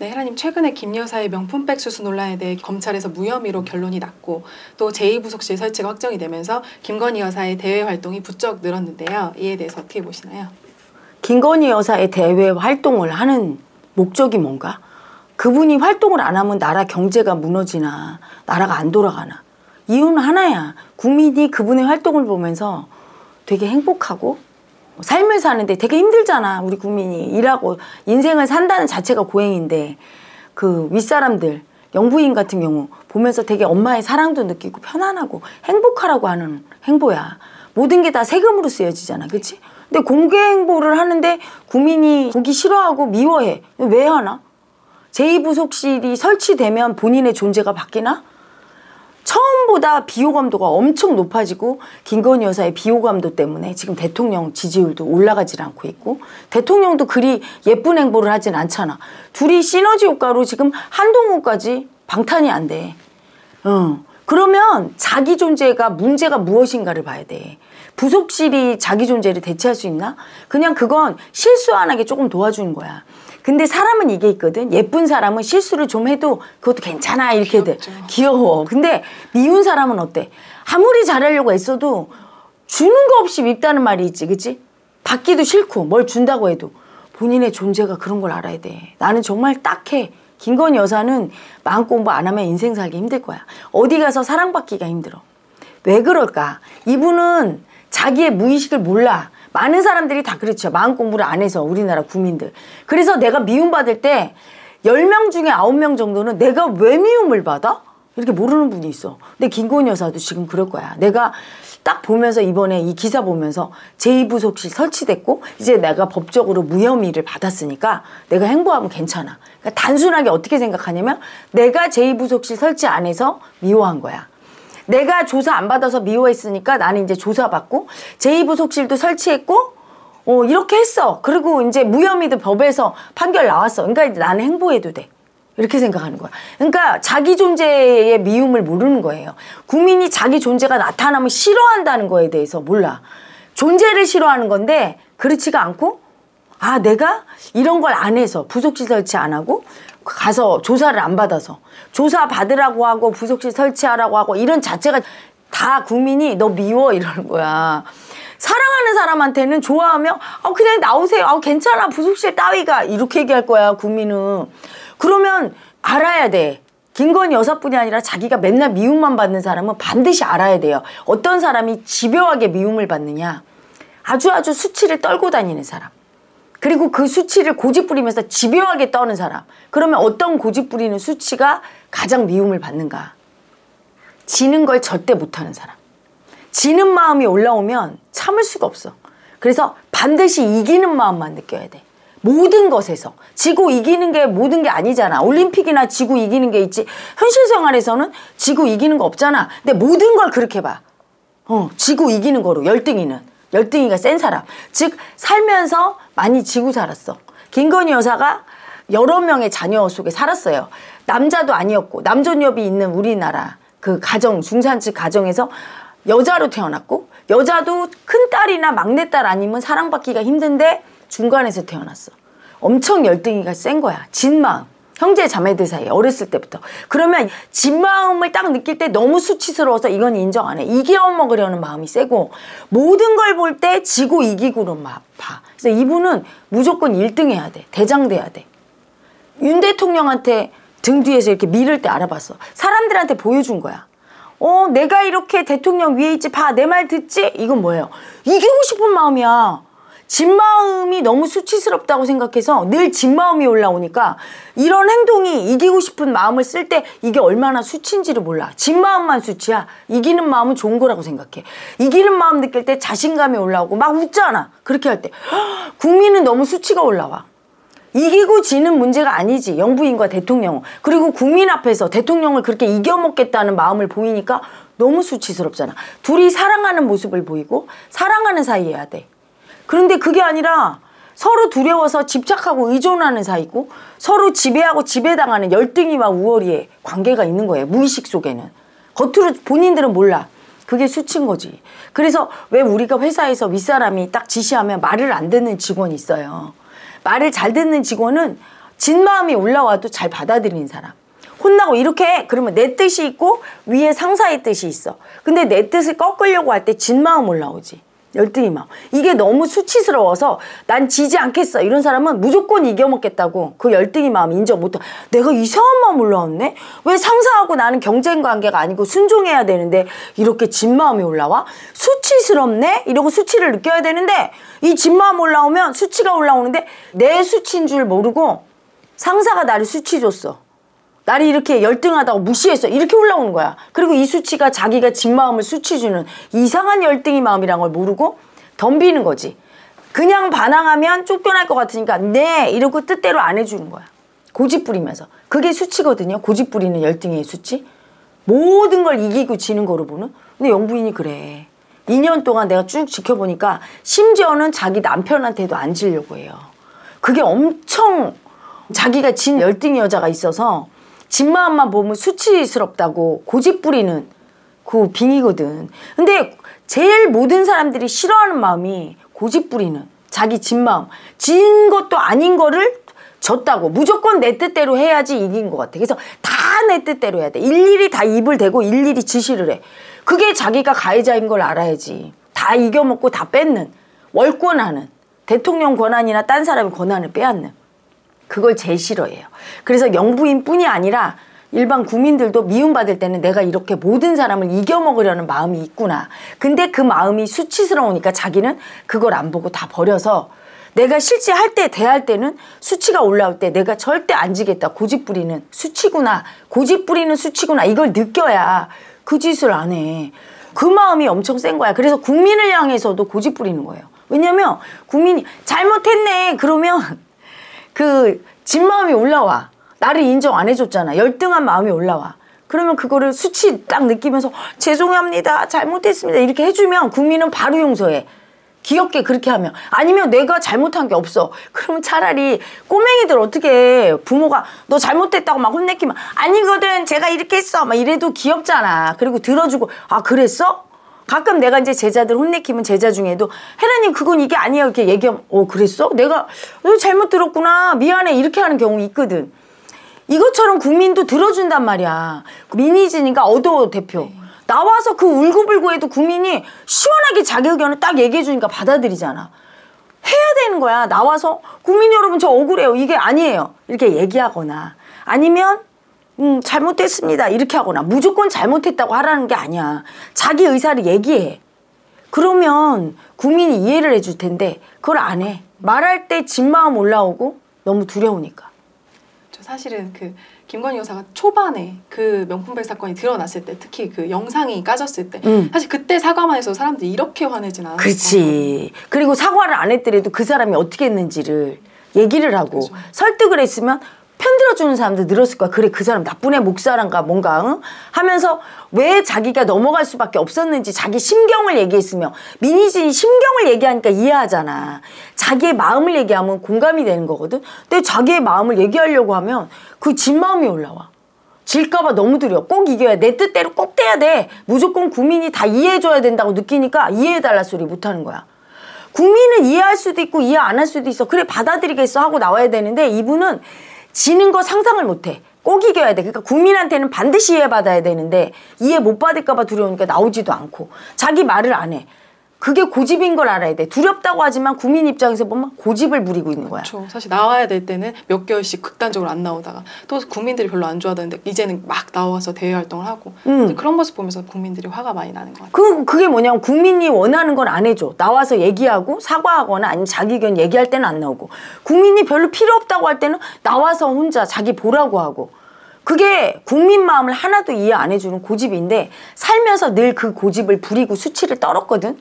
네, 헤라님 최근에 김 여사의 명품백 수수 논란에 대해 검찰에서 무혐의로 결론이 났고 또 제2부속실 설치가 확정이 되면서 김건희 여사의 대외 활동이 부쩍 늘었는데요. 이에 대해서 어떻게 보시나요? 김건희 여사의 대외 활동을 하는 목적이 뭔가? 그분이 활동을 안 하면 나라 경제가 무너지나 나라가 안 돌아가나. 이유는 하나야. 국민이 그분의 활동을 보면서 되게 행복하고 삶을 사는데 되게 힘들잖아. 우리 국민이 일하고 인생을 산다는 자체가 고행인데 그 윗사람들 영부인 같은 경우 보면서 되게 엄마의 사랑도 느끼고 편안하고 행복하라고 하는 행보야. 모든 게 다 세금으로 쓰여지잖아. 그치? 근데 공개 행보를 하는데 국민이 보기 싫어하고 미워해. 왜 하나? 제2부속실이 설치되면 본인의 존재가 바뀌나? 처음보다 비호감도가 엄청 높아지고 김건희 여사의 비호감도 때문에 지금 대통령 지지율도 올라가질 않고 있고 대통령도 그리 예쁜 행보를 하진 않잖아. 둘이 시너지 효과로 지금 한동훈까지 방탄이 안 돼. 그러면 자기 존재가 문제가 무엇인가를 봐야 돼. 부속실이 자기 존재를 대체할 수 있나? 그냥 그건 실수 안 하게 조금 도와주는 거야. 근데 사람은 이게 있거든. 예쁜 사람은 실수를 좀 해도 그것도 괜찮아 이렇게 돼. 귀여워. 근데 미운 사람은 어때? 아무리 잘하려고 애써도 주는 거 없이 밉다는 말이 있지. 그치? 받기도 싫고 뭘 준다고 해도 본인의 존재가 그런 걸 알아야 돼. 나는 정말 딱해. 김건희 여사는 마음 공부 안 하면 인생 살기 힘들 거야. 어디 가서 사랑받기가 힘들어. 왜 그럴까? 이분은 자기의 무의식을 몰라. 많은 사람들이 다 그렇죠. 마음 공부를 안 해서 우리나라 국민들. 그래서 내가 미움받을 때 10명 중에 9명 정도는 내가 왜 미움을 받아? 이렇게 모르는 분이 있어. 근데 김건희 여사도 지금 그럴 거야. 내가 딱 보면서 이번에 이 기사 보면서 제2부속실 설치됐고 이제 내가 법적으로 무혐의를 받았으니까 내가 행보하면 괜찮아. 그러니까 단순하게 어떻게 생각하냐면 내가 제2부속실 설치 안 해서 미워한 거야. 내가 조사 안 받아서 미워했으니까 나는 이제 조사받고 제2부속실도 설치했고 이렇게 했어. 그리고 이제 무혐의도 법에서 판결 나왔어. 그러니까 이제 나는 행보해도 돼. 이렇게 생각하는 거야. 그러니까 자기 존재의 미움을 모르는 거예요. 국민이 자기 존재가 나타나면 싫어한다는 거에 대해서 몰라. 존재를 싫어하는 건데 그렇지가 않고 아 내가 이런 걸 안 해서 부속실 설치 안 하고 가서 조사를 안 받아서 조사 받으라고 하고 부속실 설치하라고 하고 이런 자체가 다 국민이 너 미워 이러는 거야. 사랑하는 사람한테는 좋아하면 그냥 나오세요. 괜찮아 부속실 따위가 이렇게 얘기할 거야 국민은. 그러면 알아야 돼. 김건희 여사뿐이 아니라 자기가 맨날 미움만 받는 사람은 반드시 알아야 돼요. 어떤 사람이 집요하게 미움을 받느냐. 아주 수치를 떨고 다니는 사람. 그리고 그 수치를 고집 부리면서 집요하게 떠는 사람. 그러면 어떤 고집 부리는 수치가 가장 미움을 받는가? 지는 걸 절대 못하는 사람. 지는 마음이 올라오면 참을 수가 없어. 그래서 반드시 이기는 마음만 느껴야 돼. 모든 것에서. 지고 이기는 게 모든 게 아니잖아. 올림픽이나 지고 이기는 게 있지. 현실 생활에서는 지고 이기는 거 없잖아. 근데 모든 걸 그렇게 봐. 지고 이기는 거로 열등이는. 열등이가 센 사람. 즉 살면서 많이 지고 살았어. 김건희 여사가 여러 명의 자녀 속에 살았어요. 남자도 아니었고 남존여비 있는 우리나라 그 가정 중산층 가정에서 여자로 태어났고 여자도 큰딸이나 막내딸 아니면 사랑받기가 힘든데 중간에서 태어났어. 엄청 열등이가 센 거야. 진 마음. 형제 자매들 사이에 어렸을 때부터. 그러면 진 마음을 딱 느낄 때 너무 수치스러워서 이건 인정 안 해. 이겨먹으려는 마음이 세고 모든 걸 볼 때 지고 이기고로만 봐. 그래서 이분은 무조건 1등 해야 돼. 대장 돼야 돼. 윤 대통령한테 등 뒤에서 이렇게 밀을 때 알아봤어. 사람들한테 보여준 거야. 내가 이렇게 대통령 위에 있지 봐. 내 말 듣지? 이건 뭐예요? 이기고 싶은 마음이야. 진 마음이 너무 수치스럽다고 생각해서 늘 진 마음이 올라오니까 이런 행동이 이기고 싶은 마음을 쓸 때 이게 얼마나 수치인지를 몰라. 진 마음만 수치야. 이기는 마음은 좋은 거라고 생각해. 이기는 마음 느낄 때 자신감이 올라오고 막 웃잖아. 그렇게 할 때 국민은 너무 수치가 올라와. 이기고 지는 문제가 아니지. 영부인과 대통령은. 그리고 국민 앞에서 대통령을 그렇게 이겨먹겠다는 마음을 보이니까 너무 수치스럽잖아. 둘이 사랑하는 모습을 보이고 사랑하는 사이여야 돼. 그런데 그게 아니라 서로 두려워서 집착하고 의존하는 사이고 서로 지배하고 지배당하는 열등이와 우월이의 관계가 있는 거예요. 무의식 속에는. 겉으로 본인들은 몰라. 그게 수치인 거지. 그래서 왜 우리가 회사에서 윗사람이 딱 지시하면 말을 안 듣는 직원이 있어요. 말을 잘 듣는 직원은 진 마음이 올라와도 잘 받아들이는 사람. 혼나고 이렇게 해. 그러면 내 뜻이 있고 위에 상사의 뜻이 있어. 근데 내 뜻을 꺾으려고 할 때 진 마음 올라오지. 열등이 마음. 이게 너무 수치스러워서 난 지지 않겠어. 이런 사람은 무조건 이겨먹겠다고 그 열등이 마음 인정 못해. 내가 이상한 마음 올라왔네? 왜 상사하고 나는 경쟁 관계가 아니고 순종해야 되는데 이렇게 진 마음이 올라와? 수치스럽네? 이러고 수치를 느껴야 되는데 이 진 마음 올라오면 수치가 올라오는데 내 수치인 줄 모르고 상사가 나를 수치 줬어. 나를 이렇게 열등하다고 무시했어. 이렇게 올라오는 거야. 그리고 이 수치가 자기가 진 마음을 수치 주는 이상한 열등이 마음이란 걸 모르고 덤비는 거지. 그냥 반항하면 쫓겨날 것 같으니까 네 이러고 뜻대로 안 해주는 거야. 고집 부리면서. 그게 수치거든요. 고집 부리는 열등의 수치. 모든 걸 이기고 지는 거로 보는. 근데 영부인이 그래. 2년 동안 내가 쭉 지켜보니까 심지어는 자기 남편한테도 안 지려고 해요. 그게 엄청 자기가 진 열등의 여자가 있어서 진 마음만 보면 수치스럽다고 고집 부리는 그 빙이거든. 근데 제일 모든 사람들이 싫어하는 마음이 고집 부리는 자기 진 마음. 진 것도 아닌 거를 졌다고. 무조건 내 뜻대로 해야지 이긴 것 같아. 그래서 다 내 뜻대로 해야 돼. 일일이 다 입을 대고 일일이 지시를 해. 그게 자기가 가해자인 걸 알아야지. 다 이겨먹고 다 뺏는. 월권하는. 대통령 권한이나 딴 사람의 권한을 빼앗는. 그걸 제일 싫어해요. 그래서 영부인뿐이 아니라 일반 국민들도 미움받을 때는 내가 이렇게 모든 사람을 이겨먹으려는 마음이 있구나. 근데 그 마음이 수치스러우니까 자기는 그걸 안 보고 다 버려서 내가 실제 할 때 대할 때는 수치가 올라올 때 내가 절대 안 지겠다. 고집 부리는 수치구나. 고집 부리는 수치구나. 이걸 느껴야 그 짓을 안 해. 그 마음이 엄청 센 거야. 그래서 국민을 향해서도 고집 부리는 거예요. 왜냐면 국민이 잘못했네. 그러면 그 진 마음이 올라와. 나를 인정 안 해줬잖아. 열등한 마음이 올라와. 그러면 그거를 수치 딱 느끼면서 죄송합니다. 잘못했습니다. 이렇게 해주면 국민은 바로 용서해. 귀엽게 그렇게 하면. 아니면 내가 잘못한 게 없어. 그러면 차라리 꼬맹이들 어떻게 부모가 너 잘못했다고 막 혼내키면 아니거든 제가 이렇게 했어. 막 이래도 귀엽잖아. 그리고 들어주고 아 그랬어? 가끔 내가 이제 제자들 혼내키면 제자 중에도 혜라님 그건 이게 아니야 이렇게 얘기하면 그랬어? 내가 너 잘못 들었구나 미안해 이렇게 하는 경우 있거든. 이것처럼 국민도 들어준단 말이야. 민희진이가 어도 대표 나와서 그 울고불고해도 국민이 시원하게 자기 의견을 딱 얘기해 주니까 받아들이잖아. 해야 되는 거야. 나와서 국민 여러분 저 억울해요 이게 아니에요 이렇게 얘기하거나 아니면 잘못했습니다 이렇게 하거나 무조건 잘못했다고 하라는 게 아니야. 자기 의사를 얘기해. 그러면 국민이 이해를 해줄 텐데 그걸 안 해. 말할 때 진 마음 올라오고 너무 두려우니까. 저 사실은 그 김건희 여사가 초반에 그 명품백 사건이 드러났을 때 특히 그 영상이 까졌을 때 사실 그때 사과만 해서 사람들이 이렇게 화내진 않았어. 그렇지. 그리고 사과를 안 했더라도 그 사람이 어떻게 했는지를 얘기를 하고 그렇죠. 설득을 했으면 편들어주는 사람들 늘었을 거야. 그래 그 사람 나쁜 애 목사란가 뭔가 응? 하면서 왜 자기가 넘어갈 수밖에 없었는지 자기 심경을 얘기했으면 민희진이 심경을 얘기하니까 이해하잖아. 자기의 마음을 얘기하면 공감이 되는 거거든. 근데 자기의 마음을 얘기하려고 하면 그 진 마음이 올라와. 질까봐 너무 두려워. 꼭 이겨야 내 뜻대로 꼭 돼야 돼. 무조건 국민이 다 이해해줘야 된다고 느끼니까 이해해달라 소리 못하는 거야. 국민은 이해할 수도 있고 이해 안 할 수도 있어. 그래 받아들이겠어 하고 나와야 되는데 이분은 지는 거 상상을 못해. 꼭 이겨야 돼. 그러니까 국민한테는 반드시 이해받아야 되는데 이해 못 받을까 봐 두려우니까 나오지도 않고 자기 말을 안 해. 그게 고집인 걸 알아야 돼. 두렵다고 하지만 국민 입장에서 보면 고집을 부리고 있는 거야. 그렇죠. 사실 나와야 될 때는 몇 개월씩 극단적으로 안 나오다가 또 국민들이 별로 안 좋아하는데 이제는 막 나와서 대외 활동을 하고 그런 모습 보면서 국민들이 화가 많이 나는 것 같아요. 그게 뭐냐면 국민이 원하는 건 안 해줘. 나와서 얘기하고 사과하거나 아니면 자기 의견 얘기할 때는 안 나오고 국민이 별로 필요 없다고 할 때는 나와서 혼자 자기 보라고 하고 그게 국민 마음을 하나도 이해 안 해주는 고집인데 살면서 늘 그 고집을 부리고 수치를 떨었거든.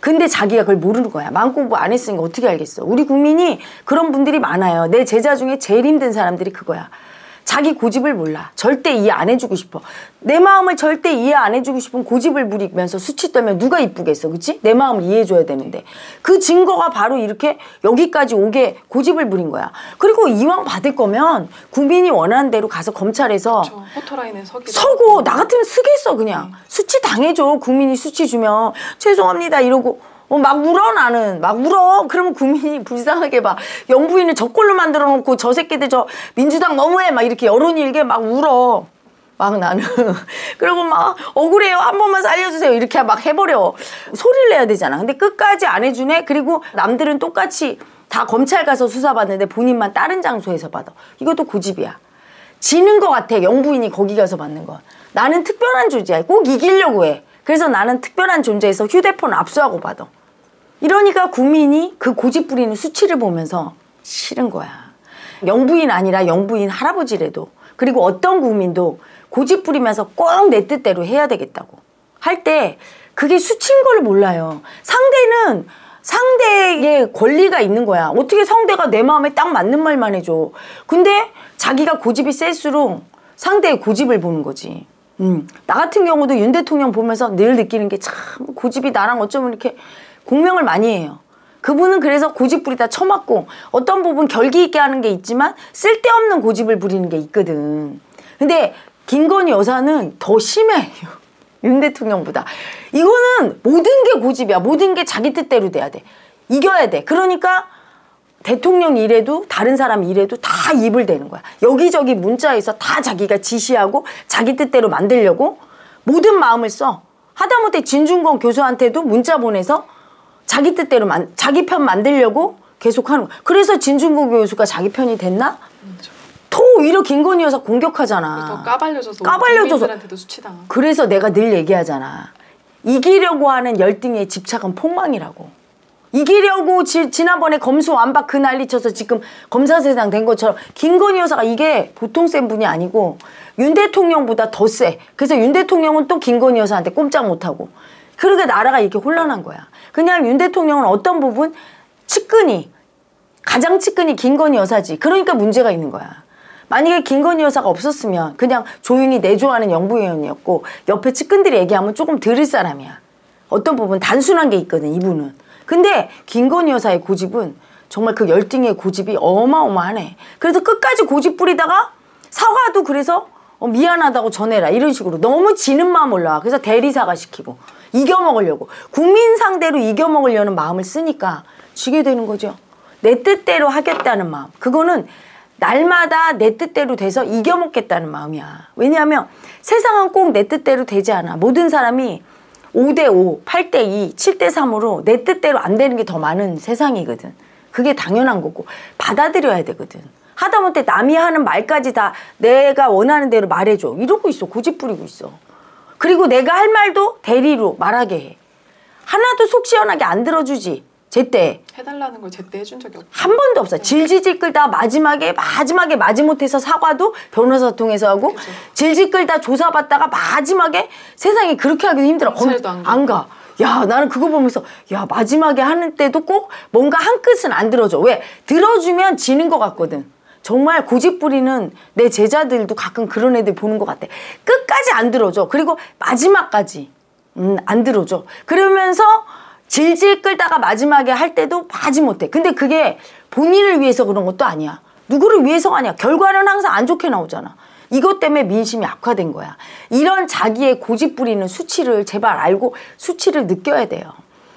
근데 자기가 그걸 모르는 거야. 마음 공부 안 했으니까 어떻게 알겠어. 우리 국민이 그런 분들이 많아요. 내 제자 중에 제일 힘든 사람들이 그거야. 자기 고집을 몰라. 절대 이해 안 해주고 싶어. 내 마음을 절대 이해 안 해주고 싶은 고집을 부리면서 수치 떨면 누가 이쁘겠어. 그치? 내 마음을 이해해줘야 되는데. 그 증거가 바로 이렇게 여기까지 오게 고집을 부린 거야. 그리고 이왕 받을 거면 국민이 원하는 대로 가서 검찰에서 그렇죠. 포토라인에 서고 나 같으면 쓰겠어 그냥. 수치 당해줘. 국민이 수치 주면 죄송합니다 이러고 막 울어 나는. 막 울어. 그러면 국민이 불쌍하게 막 영부인을 저꼴로 만들어 놓고 저 새끼들 저 민주당 너무해 막 이렇게 여론이 일게 막 울어. 막 나는. 그리고 막 억울해요. 한 번만 살려주세요. 이렇게 막 해버려. 소리를 내야 되잖아. 근데 끝까지 안 해주네. 그리고 남들은 똑같이 다 검찰 가서 수사받는데 본인만 다른 장소에서 받아. 이것도 고집이야. 지는 것 같아. 영부인이 거기 가서 받는 건. 나는 특별한 존재야. 꼭 이기려고 해. 그래서 나는 특별한 존재에서 휴대폰 압수하고 받아. 이러니까 국민이 그 고집 부리는 수치를 보면서 싫은 거야. 영부인 아니라 영부인 할아버지래도, 그리고 어떤 국민도 고집 부리면서 꼭 내 뜻대로 해야 되겠다고 할 때 그게 수치인 걸 몰라요. 상대는 상대의 권리가 있는 거야. 어떻게 상대가 내 마음에 딱 맞는 말만 해줘. 근데 자기가 고집이 셀수록 상대의 고집을 보는 거지. 나 같은 경우도 윤 대통령 보면서 늘 느끼는 게 참 고집이 나랑 어쩌면 이렇게 공명을 많이 해요. 그분은 그래서 고집 부리다 처맞고 어떤 부분 결기 있게 하는 게 있지만 쓸데없는 고집을 부리는 게 있거든. 근데 김건희 여사는 더 심해요. 윤 대통령보다. 이거는 모든 게 고집이야. 모든 게 자기 뜻대로 돼야 돼. 이겨야 돼. 그러니까 대통령 일에도 다른 사람 일에도 다 입을 대는 거야. 여기저기 문자에서 다 자기가 지시하고 자기 뜻대로 만들려고 모든 마음을 써. 하다못해 진중권 교수한테도 문자 보내서 자기 뜻대로 자기 편 만들려고 계속 하는 거야. 그래서 진중권 교수가 자기 편이 됐나? 더 오히려 김건희 여사 공격하잖아. 더 까발려져서 국민들한테도 수치당하고. 그래서 내가 늘 얘기하잖아. 이기려고 하는 열등의 집착은 폭망이라고. 이기려고 지난번에 검수완박 그 난리 쳐서 지금 검사세상 된 것처럼 김건희 여사가 이게 보통 센 분이 아니고 윤 대통령보다 더 세. 그래서 윤 대통령은 또 김건희 여사한테 꼼짝 못하고. 그러니까 나라가 이렇게 혼란한 거야. 그냥 윤 대통령은 어떤 부분 가장 측근이 김건희 여사지. 그러니까 문제가 있는 거야. 만약에 김건희 여사가 없었으면 그냥 조용히 내조하는 영부인이었고 옆에 측근들이 얘기하면 조금 들을 사람이야. 어떤 부분 단순한 게 있거든, 이분은. 근데 김건희 여사의 고집은 정말 그 열등의 고집이 어마어마하네. 그래서 끝까지 고집 부리다가 사과도 그래서 미안하다고 전해라 이런 식으로 너무 지는 마음 올라와. 그래서 대리사과 시키고 이겨먹으려고 국민 상대로 이겨먹으려는 마음을 쓰니까 지게 되는 거죠. 내 뜻대로 하겠다는 마음. 그거는 날마다 내 뜻대로 돼서 이겨먹겠다는 마음이야. 왜냐하면 세상은 꼭 내 뜻대로 되지 않아. 모든 사람이 5대5, 8대2, 7대3으로 내 뜻대로 안 되는 게 더 많은 세상이거든. 그게 당연한 거고 받아들여야 되거든. 하다못해 남이 하는 말까지 다 내가 원하는 대로 말해줘. 이러고 있어. 고집 부리고 있어. 그리고 내가 할 말도 대리로 말하게 해. 하나도 속 시원하게 안 들어주지. 제때 해달라는 걸 제때 해준 적이 없어. 한 번도 없어. 질질 끌다 마지막에 마지못해서 사과도 변호사 통해서 하고 그쵸. 질질 끌다 조사받다가 마지막에 세상에 그렇게 하기도 힘들어. 검찰도 안 가. 야, 나는 그거 보면서 야, 마지막에 하는 때도 꼭 뭔가 한 끝은 안 들어줘. 왜? 들어주면 지는 것 같거든. 정말 고집 부리는 내 제자들도 가끔 그런 애들 보는 것 같아. 끝까지 안 들어줘. 그리고 마지막까지 안 들어줘. 그러면서 질질 끌다가 마지막에 할 때도 마지못해. 근데 그게 본인을 위해서 그런 것도 아니야. 누구를 위해서가 아니야. 결과는 항상 안 좋게 나오잖아. 이것 때문에 민심이 악화된 거야. 이런 자기의 고집 부리는 수치를 제발 알고 수치를 느껴야 돼요.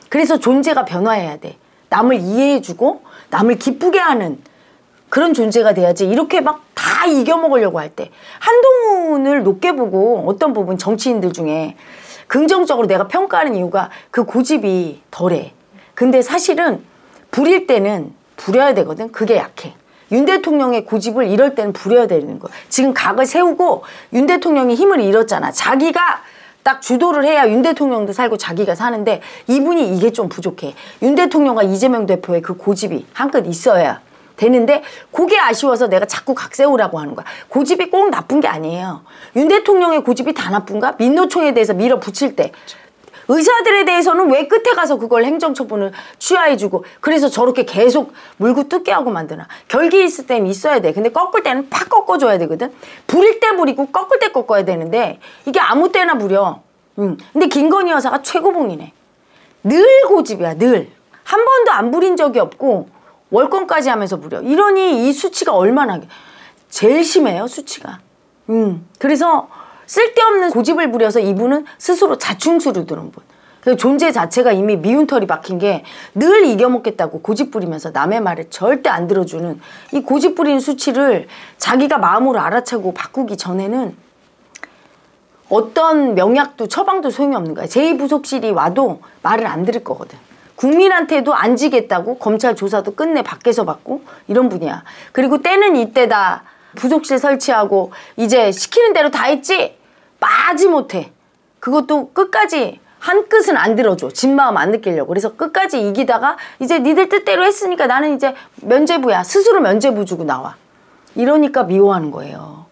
그래서 존재가 변화해야 돼. 남을 이해해주고 남을 기쁘게 하는 그런 존재가 돼야지. 이렇게 막 다 이겨먹으려고 할 때 한동훈을 높게 보고 어떤 부분 정치인들 중에 긍정적으로 내가 평가하는 이유가 그 고집이 덜해. 근데 사실은 부릴 때는 부려야 되거든. 그게 약해. 윤 대통령의 고집을 이럴 때는 부려야 되는 거야. 지금 각을 세우고 윤 대통령이 힘을 잃었잖아. 자기가 딱 주도를 해야 윤 대통령도 살고 자기가 사는데 이분이 이게 좀 부족해. 윤 대통령과 이재명 대표의 그 고집이 한껏 있어야 되는데 그게 아쉬워서 내가 자꾸 각 세우라고 하는 거야. 고집이 꼭 나쁜 게 아니에요. 윤 대통령의 고집이 다 나쁜가? 민노총에 대해서 밀어붙일 때 의사들에 대해서는 왜 끝에 가서 그걸 행정처분을 취하해주고 그래서 저렇게 계속 물고 뜯게 하고 만드나. 결기 있을 때는 있어야 돼. 근데 꺾을 때는 팍 꺾어줘야 되거든. 부릴 때 부리고 꺾을 때 꺾어야 되는데 이게 아무 때나 부려. 근데 김건희 여사가 최고봉이네. 늘 고집이야. 늘. 한 번도 안 부린 적이 없고 월권까지 하면서 부려. 이러니 이 수치가 얼마나 제일 심해요. 수치가. 그래서 쓸데없는 고집을 부려서 이분은 스스로 자충수를 두는 분. 그 존재 자체가 이미 미운 털이 박힌 게 늘 이겨먹겠다고 고집 부리면서 남의 말을 절대 안 들어주는 이 고집 부리는 수치를 자기가 마음으로 알아차고 바꾸기 전에는 어떤 명약도 처방도 소용이 없는 거야. 제2부속실이 와도 말을 안 들을 거거든. 국민한테도 안 지겠다고 검찰 조사도 끝내 밖에서 받고 이런 분이야. 그리고 때는 이때다. 부속실 설치하고 이제 시키는 대로 다 했지? 마지못해. 그것도 끝까지 한 끝은 안 들어줘. 진 마음 안 느끼려고. 그래서 끝까지 이기다가 이제 니들 뜻대로 했으니까 나는 이제 면죄부야. 스스로 면죄부 주고 나와. 이러니까 미워하는 거예요.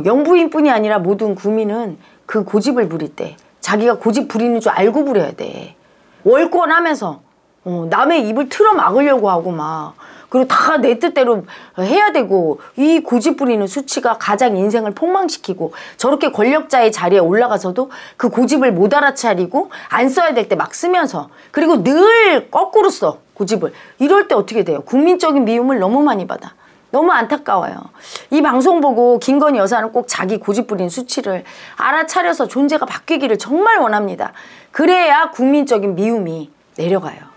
영부인뿐이 아니라 모든 국민은 그 고집을 부릴 때 자기가 고집 부리는 줄 알고 부려야 돼. 월권하면서 남의 입을 틀어 막으려고 하고 막 그리고 다 내 뜻대로 해야 되고 이 고집 부리는 수치가 가장 인생을 폭망시키고 저렇게 권력자의 자리에 올라가서도 그 고집을 못 알아차리고 안 써야 될 때 막 쓰면서 그리고 늘 거꾸로 써 고집을. 이럴 때 어떻게 돼요? 국민적인 미움을 너무 많이 받아. 너무 안타까워요. 이 방송 보고 김건희 여사는 꼭 자기 고집 부리는 수치를 알아차려서 존재가 바뀌기를 정말 원합니다. 그래야 국민적인 미움이 내려가요.